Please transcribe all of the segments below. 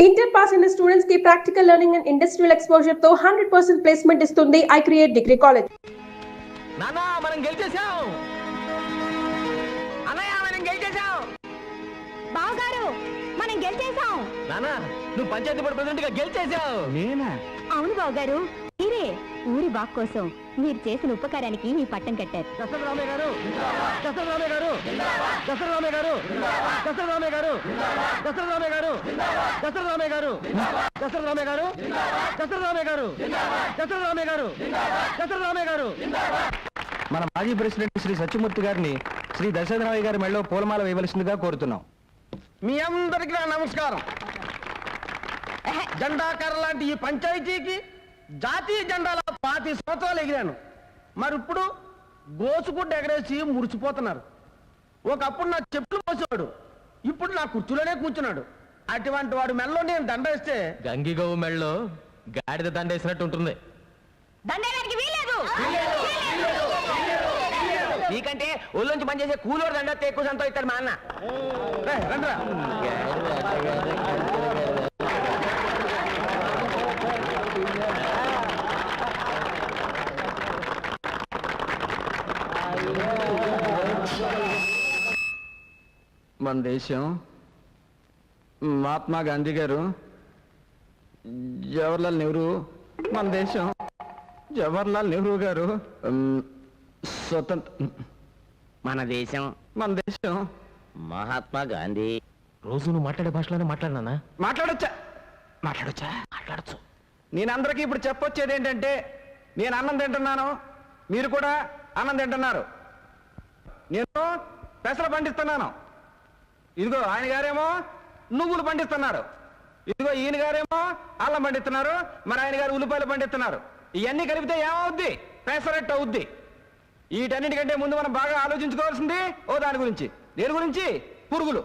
Inter pass అయిన students కి practical learning and industrial exposure తో 100% ప్లేస్మెంట్ ఇస్తుంది ఐ క్రియేట్ డిగ్రీ కాలేజ్. నానా మనం గెలిచేసాం. అన్నయ్య మనం గెలిచేసాం. బావగారు మనం గెలిచేసాం. నానా నువ్వు పంచాయతీ బోర్డు ప్రెసిడెంట్ గా గెలిచేసావు. నేనా? అవును బావగారు, మీరే ఊరి బాగు కోసం మీరు చేసిన ఉపకారానికి మీ పట్టం కట్టారు. దశరథరామయ్య గారు, దశరథరామయ్య గారు, దశరథరామయ్య గారు, దశరథరామయ్య గారు, దశరథరామయ్య గారు, దశరథరామయ్య గారు, దశరథరామయ్య గారు, దశరథరామయ్య గారు, దశరథరామయ్య గారు, దశరథరామయ్య గారు. మన మాజీ ప్రెసిడెంట్ శ్రీ సత్యమూర్తి గారిని శ్రీ దశరథరామయ్య గారి మెడలో పూలమాల వేయవలసిందిగా కోరుతున్నాం. మీ అందరికీ నా నమస్కారం. జెండాకర లాంటి ఈ పంచాయతీకి జాతీయ జెండాల 25 సంవత్సరాలు ఎగిరాను. మరి ఇప్పుడు గోసుగుడ్డ ఎగరేసి మురిసిపోతున్నారు. ఒకప్పుడు నా చెప్పులు మోసేవాడు, ఇప్పుడు నా కుర్చీలోనే కూర్చున్నాడు. అటువంటి వాడు మెడలో నేను దండ వేస్తే గంగిగోవు మెళ్ళలో గాడిద దండేసినట్టు ఉంటుంది. దండేయడానికి వీలేదు. నీకంటే ఊళ్ళోంచి పనిచేసే కూలోడు దండ ఎక్కువ సంతోషిస్తాడు మా అన్న. రండిరా. మన దేశం మహాత్మా గాంధీ గారు, జవహర్లాల్ నెహ్రూ, మన దేశం జవహర్లాల్ నెహ్రూ గారు స్వతంత్ర, మన దేశం మహాత్మా గాంధీ. రోజు నువ్వు మాట్లాడే భాషలోనే మాట్లాడినా? మాట్లాడొచ్చా? మాట్లాడచ్చు. నేను అందరికీ ఇప్పుడు చెప్పొచ్చేది ఏంటంటే, నేను అన్నం తింటున్నాను, మీరు కూడా అన్నం తింటున్నారు. నేను పెసలు పండిస్తున్నాను, ఇదిగో ఆయన గారేమో నువ్వులు పండిస్తున్నారు, ఇదిగో ఈయన గారేమో అల్లం పండిస్తున్నారు, మరి ఆయన గారు ఉల్లిపాయలు పండిస్తున్నారు. ఇవన్నీ కలిపితే ఏమవుద్ది? పెసరట్టు అవుద్ది. వీటన్నిటికంటే ముందు మనం బాగా ఆలోచించుకోవాల్సింది దాని గురించి. దేని గురించి? పురుగులు.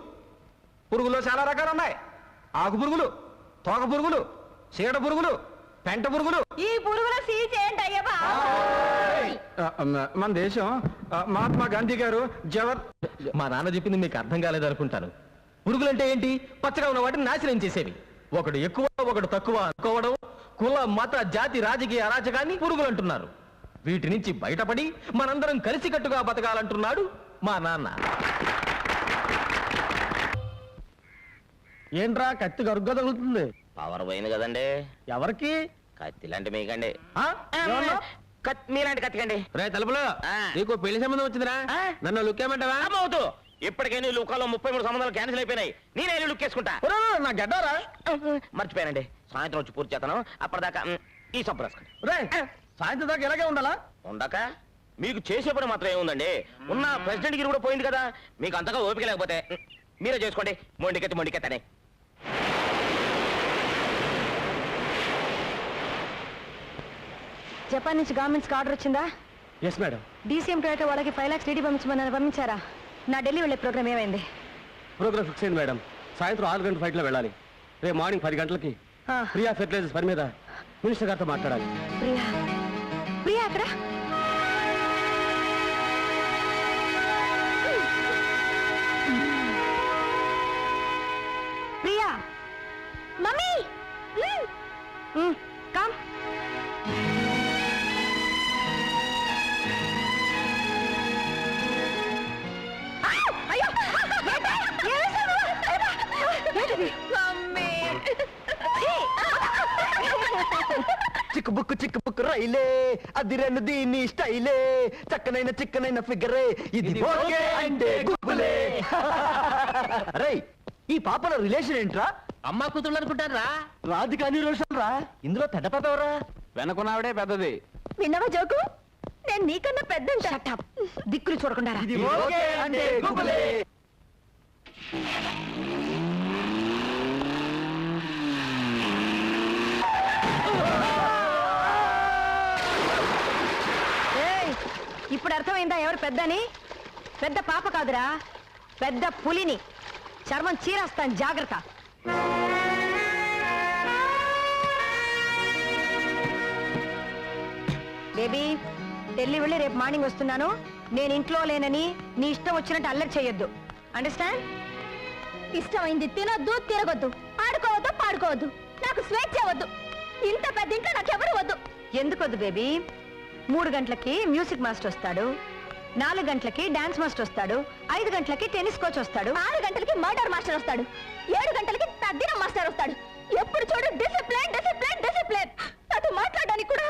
పురుగులో చాలా రకాలు ఉన్నాయి. ఆకు పురుగులు, తోక పురుగులు, చీడ పురుగులు, పెంట పురుగులు. ఈ పురుగుల సీచేయండి అయ్యా. మన దేశం మహాత్మా గాంధీ గారు మా నాన్న చెప్పింది మీకు అర్థం కాలేదు అనుకుంటాను. పురుగులంటే ఏంటి? పచ్చగా ఉన్న వాటిని నాశనం చేసేవి. ఒకడు ఎక్కువ ఒకడు తక్కువ అనుకోవడం, కుల మత జాతి రాజకీయ అరాచకాన్ని పురుగులు అంటున్నారు. వీటి నుంచి బయటపడి మనందరం కలిసికట్టుగా బతకాలంటున్నాడు మా నాన్న. ఏంట్రా కత్తి గరుగ్గా తగులుతుంది? పవర్ పోయింది కదండి. ఎవరికి? కత్తి లాంటి మీకండి. ఏమన్నా? మీలాంటి కత్తికండి. రే తలుపులో నీకు పెళ్లి సంబంధం వచ్చిందిరా, నన్ను లుక్కేమంటావా? అమ్మవుతూ ఇప్పటికే నీ లుకాలో 33 సంబంధాలు క్యాన్సిల్ అయిపోయినాయి. నేనే లుక్ వేసుకుంటా. నా గడ్డారా? మర్చిపోయానండి, సాయంత్రం వచ్చి పూర్తి చేస్తాను. అప్పటిదాకా ఈ సబ్బు రాసుకోండి. రే సాయంత్రం దాకా ఇలాగే ఉండాలా? ఉండక మీకు చేసే పని మాత్రం ఏముందండి? ఉన్న ప్రెసిడెంట్ గిరి కూడా పోయింది కదా, మీకు అంతగా ఓపిక లేకపోతే మీరే చేసుకోండి. మొండికెత్తనే. జపాన్ నుంచి గవర్నమెంట్స్ ఆర్డర్ వచ్చిందా? Yes madam. డీసీఎం టొయోటో వాళ్ళకి 5 lakhs డీడీ పంపించారా? నా ఢిల్లీ వెళ్ళే ప్రోగ్రామ్ ఏమైంది? ప్రోగ్రామ్ ఫిక్స్ అయింది మేడం. సాయంత్రం 6 గంటల ఫ్లైట్లో వెళ్ళాలి. రేపు మార్నింగ్ 10 గంటలకి ప్రియా ఫెర్టిలైజర్స్ పని మీద మినిస్టర్ గారితో మాట్లాడాలి. ప్రియా అక్కడ? Priya mummy come. చిక్కు బుక్కు రైలే అదిరెను దీని స్టైలే, చిక్కనైన ఫిగరే ఇది ఓకే అంటే గుబ్బులే. అరే ఈ పాపల రిలేషన్ ఏంట్రా? అమ్మా కూతుళ్ళు అనుకుంటారా? రాధిక అనిరోషన్ రా. ఇందులో తెడ్డపదవరా? వెనకున్నావిడే పెద్దది. విన్నావా జోకు? నేను నీకన్నా పెద్ద. దిక్కులు చూడకుండా రా. ఇది ఓకే అంటే గుబ్బులే. ఇప్పుడు అర్థమైందా ఎవరు పెద్దని? పెద్ద పాప కాదురా, పెద్ద పులిని. చర్మం చీరేస్తాను, జాగ్రత్త. బేబీ ఢిల్లీ వెళ్ళి రేపు మార్నింగ్ వస్తున్నాను. నేను ఇంట్లో లేనని నీ ఇష్టం వచ్చినట్టు అల్లరి చేయొద్దు. అండర్స్టాండ్? ఇష్టమైంది తినొద్దు, తిరగొద్దు, ఆడుకోవద్దు, ఆడుకోవద్దు, నాకు స్వేచ్ఛ వద్దు, ఇంత పెద్ద ఇంట్లో నాకెవరు వద్దు. ఎందుకొద్దు బేబీ? 3 గంటలకి మ్యూజిక్ మాస్టర్ వస్తాడు, 4 గంటలకి డాన్స్ మాస్టర్ వస్తాడు, 5 గంటలకి టెన్నిస్ కోచ్ వస్తాడు, 6 గంటలకి మర్డర్ మాస్టర్ వస్తాడు, 7 గంటలకి తద్దినం మాస్టర్ వస్తాడు. ఎప్పుడు చూడు డిసిప్లిన్ డిసిప్లిన్ డిసిప్లిన్. నాతో మాట్లాడడానికి కూడా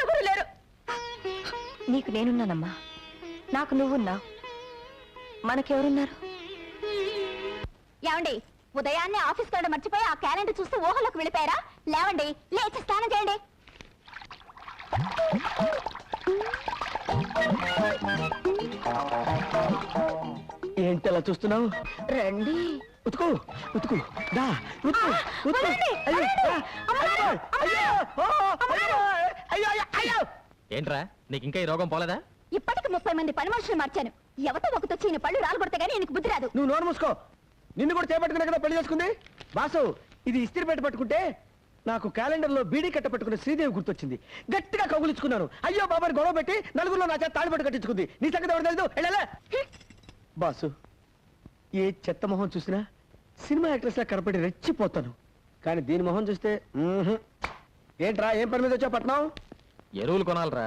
ఎవరు లేరు. నీకు నేనున్నానమ్మా, నాకు నువ్వున్నావు, మనకెవరున్నారు? ఏమండి, ఉదయాన్నే ఆఫీస్ కాడ మర్చిపోయి ఆ క్యాలెండర్ చూస్తూ ఊహలోకి వెళ్ళిపోయారా? లేవండి, లేచి స్నానం చేయండి. ఏంటి అలా చూస్తున్నావు? రండి. ఉతుకు ఉతుకు దా ఉతుకు ఉతుకు. వదలండి, అయ్యో, వదలండి. దా. అమ్మగారు, అయ్యో, ఓ, అయ్యో, అయ్యో, అయ్యో, అయ్యో. ఏంట్రా నీకు ఇంకా ఈ రోగం పోలేదా? ఇప్పటికి 30 మంది పని మనుషులు మార్చాను. ఎవతో ఒకతో చీని పళ్ళు రాలగొడితే గానీ నీకు బుద్ధి రాదు. నువ్వు నోరు మూసుకో. నిన్ను కూడా చేపట్టుకునే కదా పెళ్లి చేసుకుంది. బాసు, ఇది ఇస్త్రీ పెట్టి పట్టుకుంటే నాకు క్యాలెండర్ లో బీడీ కట్ట పట్టుకున్న శ్రీదేవి గుర్తొచ్చింది. గట్టిగా కౌగులించుకున్నాను. అయ్యో బాబాని గొడవ పెట్టి నలుగురిలో నా చేత తాళిపట్టు కట్టించుకుంది. నీ సంగతి ఎవరు తెలుసు? వెళ్ళలే. బాసు, ఏ చెత్త మొహం చూసినా సినిమా యాక్ట్రెస్ లా కనపడి రెచ్చిపోతాను. కానీ దీని మొహం చూస్తే ఏంట్రా, ఏం పని మీద వచ్చా పట్నం? ఎరువులు కొనాలరా,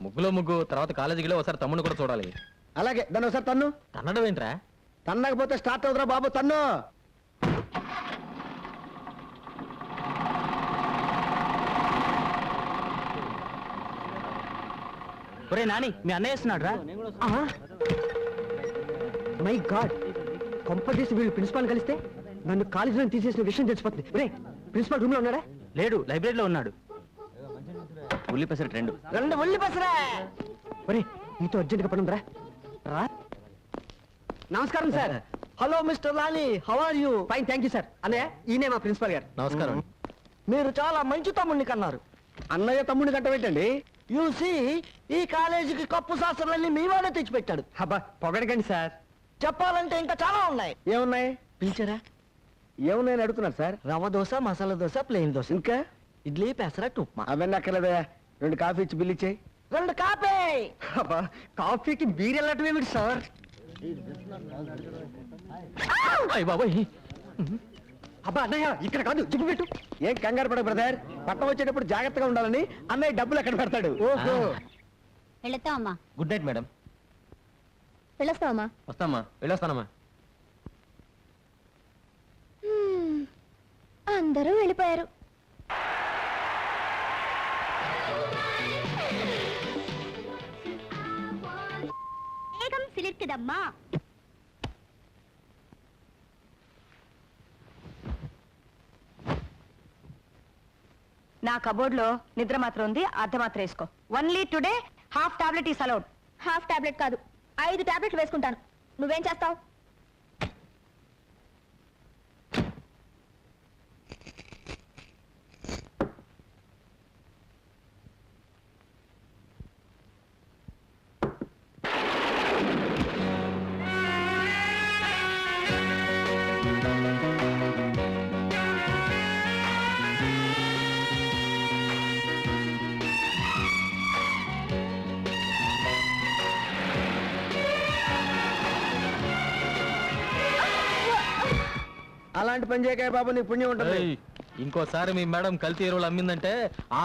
ముగ్గులో ముగ్గు, తర్వాత కాలేజీలో ఒకసారి తమ్ముని కూడా చూడాలి. అలాగే, దాన్ని ఒకసారి తన్ను. కన్నడం ఏంట్రా? తన్నకపోతే స్టార్ట్ అవుతురా బాబు, తన్ను. ఒరే నాని, మీ అన్నయ్య వేస్తున్నాడు రా. మై గాడ్, కొంపదీసి వీళ్ళు ప్రిన్సిపాల్ కలిస్తే నన్ను కాలేజీలో తీసేసిన విషయం తెలిసిపోతుంది. రే, ప్రిన్సిపాల్ రూమ్ లో ఉన్నాడా? లేడు, లైబ్రరీలో ఉన్నాడు. ఉల్లి పెసరట్ 2. 2 ఉల్లి పసరా. ఒరే, నీతో అర్జెంట్ గా పనుందిరా. రా. నమస్కారం sir. Hello mister Lali, how are you? Fine, thank you sir. అన్నయ్య, ఈయనే మా ప్రిన్సిపాల్ గారు. నమస్కారం. మీరు చాలా మంచి తమ్ముడిని కన్నారు. అన్నయ్య తమ్ముడిని కంటబెట్టండి. యూసి, ఈ కాలేజీకి కప్పు శాస్త్రాలన్నీ మీ వాడే తెచ్చిపెట్టాడు. అబ్బా, పొగడకండి సార్. చెప్పాలంటే ఇంకా చాలా ఉన్నాయి. ఏమున్నాయి? పిలిచారా? ఏమున్నాయని అడుగుతున్నారు సార్. రవ్వ దోశ, మసాలా దోశ, ప్లెయిన్ దోశ, ఇంకా ఇడ్లీ, పెసరట్టు, ఉప్మా. అవన్నీ అక్కర్లేదా? 2 కాఫీ ఇచ్చి బిల్ ఇచ్చేయి. 2 కాఫీ. అబ్బా, కాఫీకి బీర్ వెళ్ళటం ఏమిటి సార్? అయ్య బాబోయ్, అబ్బా అన్నయ్య, ఇక్కడ కాదు, జిప్పు పెట్టు. ఏం కంగారు పడ బ్రదర్, పట్టం వచ్చేటప్పుడు జాగ్రత్తగా ఉండాలని అన్నయ్య డబ్బులు ఎక్కడ పెడతాడు. ఓహో. వెళ్ళొస్తామమ్మా. Good night madam. వెళ్ళొస్తామమ్మా. వస్తామ్మా, వెళ్ళొస్తానమ్మా. అందరూ వెళ్ళిపోయారు. వేగం సిలిర్కిదమ్మా. నా కబోర్డ్ లో నిద్ర మాత్రం ఉంది, అర్ధ మాత్రం వేసుకో. Only today half tablet is allowed. Half tablet కాదు, 5 టాబ్లెట్లు వేసుకుంటాను. నువ్వేం చేస్తావు? అలాంటి పని చేయకాయ బాబు, నీకు పుణ్యం ఉంటుంది. ఏయ్, ఇంకోసారి మీ మేడం కల్తీ ఎరువులు అమ్మిందంటే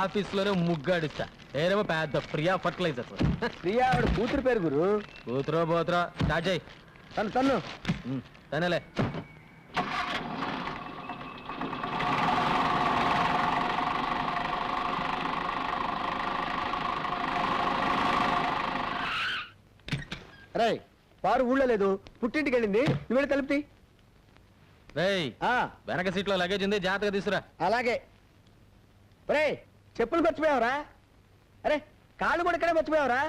ఆఫీస్ లోనే ముగ్గాడిస్తా. ఏరేమో పెద్ద ప్రియా ఫర్టిలైజర్స్. ప్రియా ఆవిడ కూతురు పేరు గురు. కూతురో పోతురో స్టార్ట్ చేయి. తన్ను. తనేలే. రే, వారు ఊళ్ళో లేదు, పుట్టింటికి వెళ్ళింది. నువ్వు వెళ్ళి తలుపుతి. రేయ్, వెనక సీట్ లో లగేజ్ ఉంది, జాగ్రత్తగా తీసురా. అలాగే. రే, చెప్పులు మర్చిపోయావరా? అరే, కాళ్ళు కూడా ఇక్కడే మర్చిపోయావరా?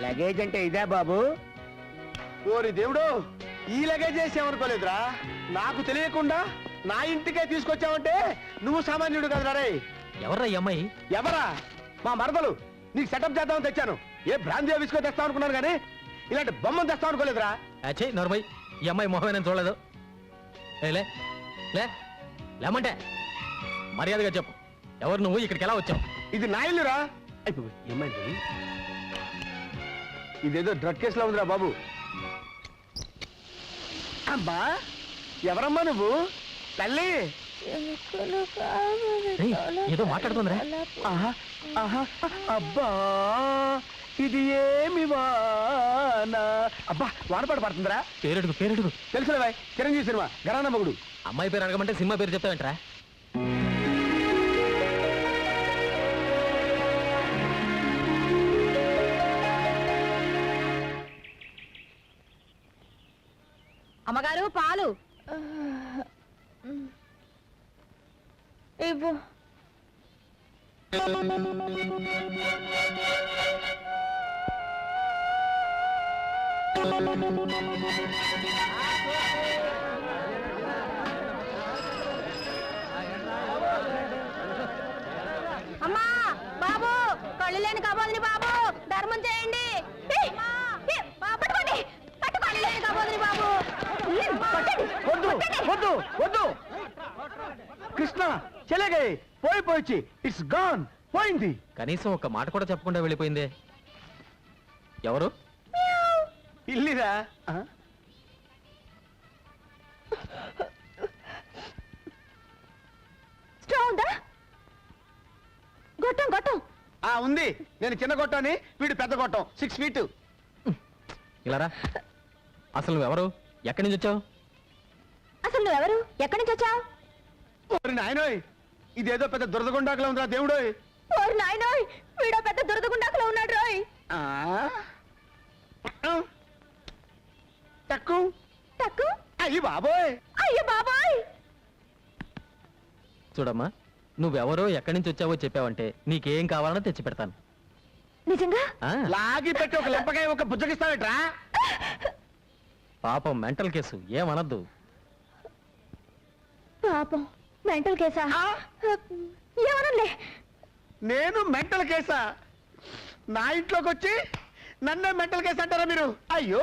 లగేజ్ అంటే ఇదే బాబు. ఓరి దేవుడు, ఈ లగేజ్ చేసేమనుకోలేదురా. నాకు తెలియకుండా నా ఇంటికే తీసుకొచ్చావంటే నువ్వు సామాన్యుడు కదరా. రే, ఎవర్రా ఈ అమ్మాయి? ఎవరా? మా మరదలు. నీకు సెటప్ చేద్దామని తెచ్చాను. ఏ బ్రాంతి విసుకో తెస్తావు అనుకున్నాను కానీ ఇలాంటి బొమ్మను తెస్తావు అనుకోలేదురా. అచ్చే నోర్మై, ఈ అమ్మాయి మొహమే నేను చూడలేదు. లే లే లేమంటే మర్యాదగా చెప్పు, ఎవరు నువ్వు, ఇక్కడికి ఎలా వచ్చావు? ఇది నా ఇల్లురా. ఏమైంది? ఇదేదో డ్రగ్ కేసులో ఉందిరా బాబు. అబ్బా, ఎవరమ్మా నువ్వు తల్లి? రేయ్, ఏదో మాట్లాడుతుందిరా. ఆహా, ఆహా, అబ్బా ఇది ఏమి వాన. అబ్బా వానపాట పడుతుందిరా. పేరెడుగు తెలుసులే చిరంజీవి సినిమా గరాన మగుడు. అమ్మాయి పేరు అడగమంటే సినిమా పేరు చెప్తావేంట్రా? అమ్మగారు పాలు. ఇవ్వు. అమ్మా బాబు, కళ్ళు లేని కబోదిని బాబు, ధర్మం చేయండి. పట్టుకోండి, కళ్ళు లేని కబోదిని బాబు. వద్దు వద్దు వద్దు కృష్ణ చెలేగే పోయిపోయి ఇట్స్ గాన్ పోయింది. కనీసం ఒక మాట కూడా చెప్పకుండా వెళ్ళిపోయిందే. ఎవరు? ఇల్లిరా. స్ట్రాంగ్ ఉందా? గొట్టం గొట్టం. ఉంది. నేను చిన్న గొట్టాన్ని, వీడు పెద్ద గొట్టం 6 feet. ఇలా రా. అసలు నువ్వెవరు? ఎక్కడి నుంచి వచ్చావు? అసలు నువ్వెవరు? ఎక్కడి నుంచి వచ్చావు? ఓరి నాయనోయ్, ఇదేదో పెద్ద దురదగుండాకలా ఉందిరా దేవుడోయ్. ఓరి నాయనోయ్, వీడో పెద్ద దురదగుండాకులో ఉన్నాడు రోయ్. Tuck tuck. అయ్యి బాబోయ్. అయ్యో బాబాయ్. చూడమ్మా, నువ్వెవరో ఎక్కడి నుంచి వచ్చావో చెప్పావంటే నీకేం కావాలన్నా తెచ్చి పెడతాను. నిజంగా? ఆ, లాగి పెట్టి ఒక లెంపకాయ ఒక బుజ్జగిస్తావేట్రా? పాపం మెంటల్ కేసు, ఏమనద్దు. పాపం మెంటల్ కేసా? ఏమనలే. నేను మెంటల్ కేసా? నా ఇంట్లోకి వచ్చి నన్నే మెంటల్ కేసు అంటారా మీరు? అయ్యో.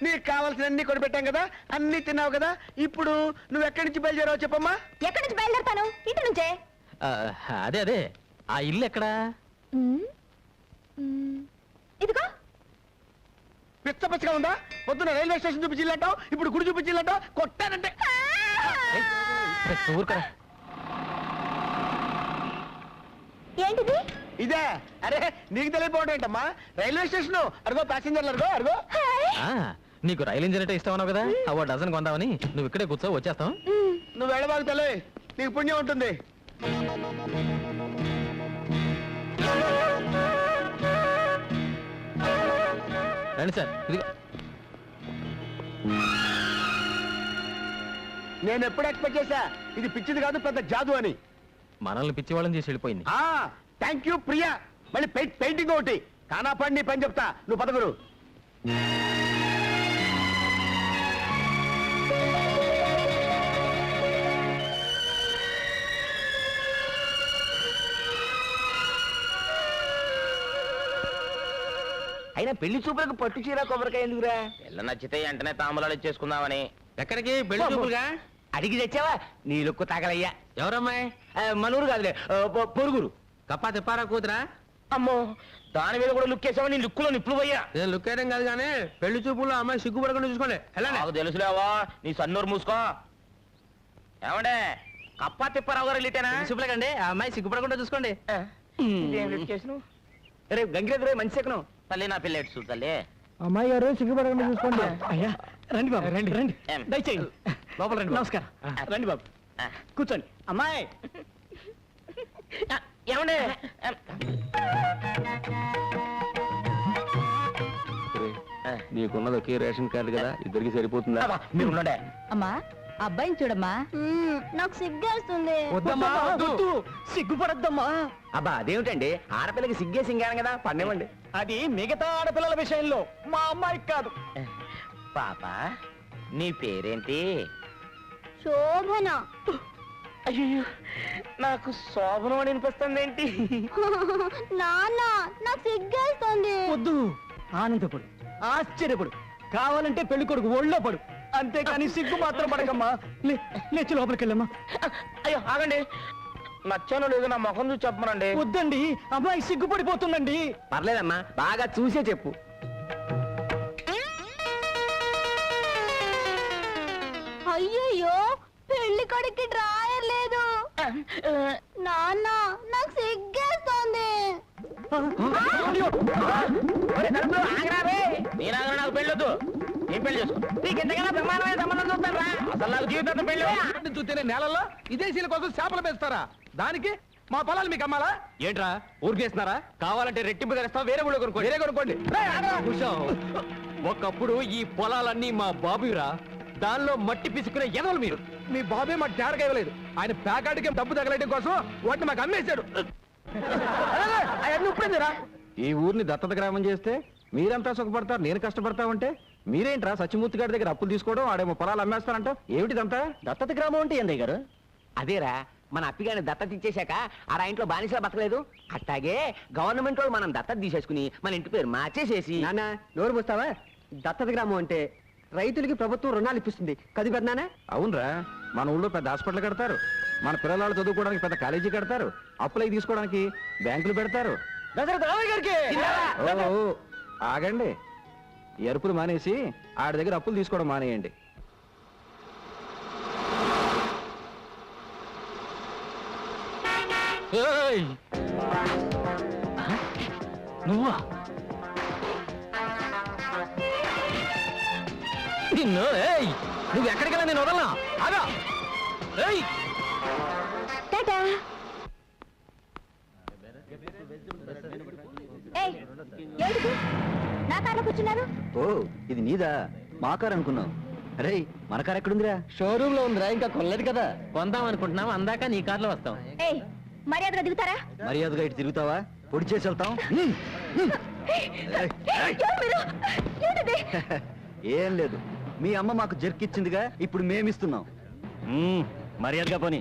నీకు కావాల్సినన్ని కొనిపెట్టాం కదా, అన్ని తిన్నావు కదా. ఇప్పుడు నువ్వు ఎక్కడి నుంచి బయలుదేరావు చెప్పమ్మా. ఎక్కడి నుంచి బయలుదేరుతాను? ఇంటి నుంచే. ఆ, అదే ఆ ఇల్లు ఎక్కడా? ఇదిగో. పిచ్చ పిచ్చగా ఉందా? పొద్దున రైల్వే స్టేషన్ చూపించిల్లంటావు, ఇప్పుడు గుడి చూపించిల్లంటావు. కొట్టానంటే ఊరుకరా. ఏంటిది? ఇదే. అరే నీకు తెలియపోవడం ఏంటమ్మా? రైల్వే స్టేషన్ అడుగో, ప్యాసింజర్లు అడుగో అడుగో. ఆ, నీకు రైలు ఇంజిన్ అంటే ఇష్టం అన్నావు కదా, ఓ డజన్ కొందామని. నువ్వు ఇక్కడే కూర్చో, వచ్చేస్తాం. నువ్వు వెళ్ళబాకు తల్లి, నీకు పుణ్యం ఉంటుంది. రండి సార్, ఇదిగో. నేను ఎప్పుడు ఎక్స్పెక్ట్ చేశా ఇది పిచ్చిది కాదు పెద్ద జాదు అని. మనల్ని పిచ్చి వాళ్ళని చేసి వెళ్ళిపోయింది. Thank you Priya. మళ్ళీ పెయింటింగ్ ఒకటి కానా పడి నీ పని చెప్తా. నువ్వు పదగురు. అయినా పెళ్లి చూపులకు పట్టు చీర కొబ్బరికాయ ఎందుకురా? పిల్ల నచ్చితే వెంటనే తాంబూలాలు ఇచ్చేసుకుందామని. ఎక్కడికి? పెళ్లి చూపులుగా? అడిగి తెచ్చావా? నీ లుక్కు తగలయ్యా. ఎవరమ్మాయి? మనూరు కాదులే, పొరుగురు. కప్పా తిప్పారా కూతురా? అమ్మో, దాని మీద కూడా లుక్ వేసావా? నీ లుక్కులో నిప్పులు పోయా. నేను లుక్ వేయడం కాదు కానీ పెళ్లి చూపుల్లో అమ్మాయి సిగ్గుపడకుండా చూసుకోండి. నాకు తెలుసులేవా, నీ సన్నూరు మూసుకో. ఏమండే, కప్పా తిప్పారావు గారు ఇల్లిటేనా? చూపులేకండి, ఆ అమ్మాయి సిగ్గుపడకుండా చూసుకోండి. రేపు గంగిరెద్దు మంచి సెకను తల్లి, నా పిల్ల ఎట్టు తల్లి. అమ్మాయి గారు సిగ్గుపడకుండా చూసుకోండి. అయ్యా రండి బాబు, రండి రండి. ఏం? దయచేయండి. లోపల రండి. నమస్కారం. రండి బాబు, కూర్చోండి. అమ్మాయి ఏమండే, నీకున్నది ఒకే రేషన్ కార్డు కదా, ఇద్దరికి సరిపోతుందా? మీరు ఉండండి. అమ్మా, అబ్బాయిని చూడమ్మా. నాకు సిగ్గేస్తుంది. వద్దమ్మా, వద్దు. సిగ్గుపడద్దమ్మా. అబ్బా అదేమిటండి, ఆడపిల్లకి సిగ్గే సింగాను కదా, పన్నివ్వండి. అది మిగతా ఆడపిల్లల విషయంలో, మా అమ్మాయికి కాదు. పాప, నీ పేరేంటి? శోభన. అయ్యో నాకు శోభనం అని అనిపిస్తుంది ఏంటి? నాన్న నాకు సిగ్గేస్తుంది. వద్దు, ఆనందపడు, ఆశ్చర్యపడు, కావాలంటే పెళ్లి కొడుకు ఒళ్ళో పడు, అంతేకాని సిగ్గు మాత్రం పడకమ్మా. లేచి లోపలికి వెళ్ళమ్మా. అయ్యో ఆగండి, నచ్చానో లేదో నా ముఖం చూసి చెప్పమనండి. వద్దండి, అమ్మాయి సిగ్గుపడిపోతుందండి. పర్లేదమ్మా, బాగా చూసే చెప్పు. అయ్యయ్యో, పెళ్లి కొడుక్కి డ్రాయర్ లేదు. నాన్న నాకు సిగ్గేస్తుంది. నేనాగరా, నాకు పెళ్ళొద్దు. ఏం పెళ్లి చేసుకో, నీకు ఎంతకైనా బ్రహ్మాండమైన సంబంధం చూస్తాను రా. అసలు నాకు జీవితం పెళ్ళి. చూస్తేనే నేలల్లో విదేశీయుల కోసం చేపలు పెంచుతారా? దానికి మా పొలాలు మీకు అమ్మాలా? ఏంట్రా ఊరికేస్తున్నారా? కావాలంటే రెట్టింపు ధరిస్తాం, వేరే ఊళ్ళో కొనుక్కోండి. వేరే కొనుక్కోండి. ఒకప్పుడు ఈ పొలాలన్నీ మా బాబురా, దానిలో మట్టి పిసుకునే ఎదవలు మీరు. మీ బాబే మాకు తేరగా ఇవ్వలేదు. ఆయన ప్యాకాటికి డబ్బు తగలటం కోసం వాటిని మాకు అమ్మేశాడు. అవన్నీ ఉప్పుడేందిరా? ఈ ఊరిని దత్తత గ్రామం చేస్తే మీరంతా సుఖపడతారు, నేను కష్టపడతా ఉంటే మీరేంట్రా సత్యమూర్తి గారి దగ్గర అప్పులు తీసుకోవడం, ఆడేమో పొలాలు అమ్మేస్తారంట. ఏమిటిదంతా? దత్తత గ్రామం అంటే ఏందయ్య గారు? అదేరా, మన అప్పిగాని దత్తత ఇచ్చేశాక ఆ ఇంట్లో బానిసలా బతకలేదు, అట్టాగే గవర్నమెంట్ వాళ్ళు మనం దత్తత తీసేసుకుని మన ఇంటి పేరు మార్చేసేసి. నాన్న నోరు పోస్తావా? దత్తత గ్రామం అంటే రైతులకి ప్రభుత్వం రుణాలు ఇప్పిస్తుంది కది పెద్దనానా? అవునరా, మన ఊళ్ళో పెద్ద హాస్పిటల్ కడతారు, మన పిల్లలు చదువుకోవడానికి పెద్ద కాలేజీ కడతారు, అప్పులకి తీసుకోవడానికి బ్యాంకులు పెడతారు. ఓ, ఆగండి, ఎరుపులు మానేసి ఆడి దగ్గర అప్పులు తీసుకోవడం మానేయండి. ఏయ్! నువ్వా? నిన్ను ఏయ్! నువ్వు ఎక్కడికెళ్ళా నేను వదలనా? ఆగా! ఏయ్! టాటా. ఏయ్, ఏంటిది? నా కార్లో కూర్చున్నారు. ఓ, ఇది నీదా? మా కారు అనుకున్నాం. అరే, మన కారు ఎక్కడుందిరా? షోరూమ్ లో ఉందిరా, ఇంకా కొనలేదు కదా. కొందాం అనుకుంటున్నాం, అందాక నీ కార్లో వస్తాం. ఏయ్, మర్యాదగా దిగుతారా? మర్యాదగా ఇటు తిరుగుతావా? పొడి చేసి వెళ్తాం. ఎవరు మీరు? ఏంటిది? ఏం లేదు, మీ అమ్మ మాకు జర్కిచ్చిందిగా, ఇప్పుడు మేమిస్తున్నాం. మర్యాదగా పోనీ.